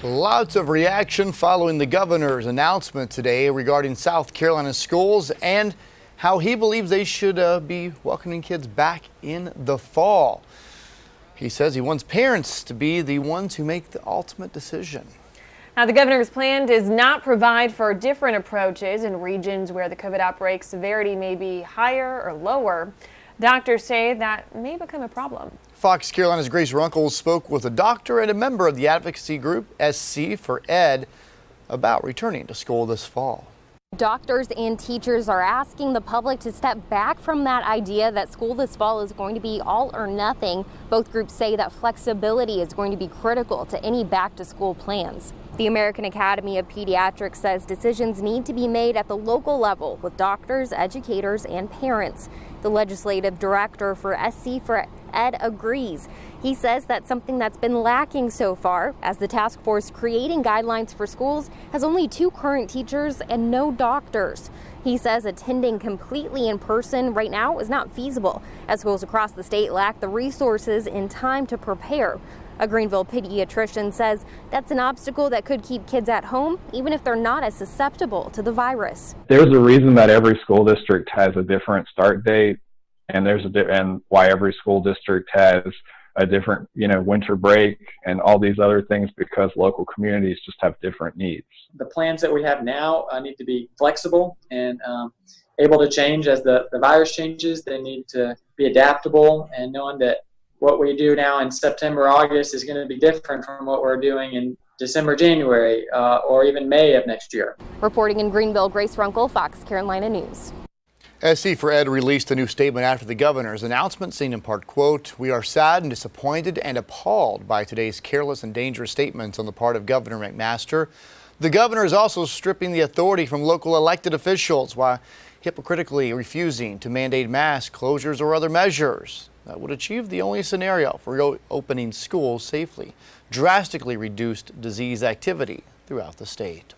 Lots of reaction following the governor's announcement today regarding South Carolina schools and how he believes they should be welcoming kids back in the fall. He says he wants parents to be the ones who make the ultimate decision. Now, the governor's plan does not provide for different approaches in regions where the COVID outbreak severity may be higher or lower. Doctors say that may become a problem. Fox Carolina's Grace Runkle spoke with a doctor and a member of the advocacy group SC for Ed about returning to school this fall. Doctors and teachers are asking the public to step back from that idea that school this fall is going to be all or nothing. Both groups say that flexibility is going to be critical to any back to school plans. The American Academy of Pediatrics says decisions need to be made at the local level with doctors, educators, and parents. The legislative director for SC for Ed agrees. He says that's something that's been lacking so far, as the task force creating guidelines for schools has only 2 current teachers and no doctors. He says attending completely in person right now is not feasible, as schools across the state lack the resources and time to prepare. A Greenville pediatrician says that's an obstacle that could keep kids at home, even if they're not as susceptible to the virus. There's a reason that every school district has a different start date, and and why every school district has a different, winter break and all these other things, because local communities just have different needs. The plans that we have now need to be flexible and able to change as the virus changes. They need to be adaptable, and knowing that what we do now in September, August is going to be different from what we're doing in December, January, or even May of next year. Reporting in Greenville, Grace Runkle, Fox Carolina News. SC for Ed released a new statement after the governor's announcement, saying in part, quote, "We are sad and disappointed and appalled by today's careless and dangerous statements on the part of Governor McMaster. The governor is also stripping the authority from local elected officials while hypocritically refusing to mandate mask closures or other measures that would achieve the only scenario for opening schools safely, drastically reduced disease activity throughout the state."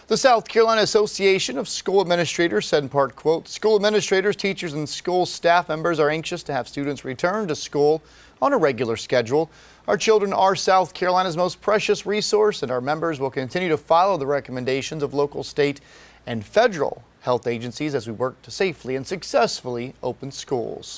The South Carolina Association of School Administrators said in part, quote, "School administrators, teachers, and school staff members are anxious to have students return to school on a regular schedule. Our children are South Carolina's most precious resource, and our members will continue to follow the recommendations of local, state, and federal health agencies as we work to safely and successfully open schools."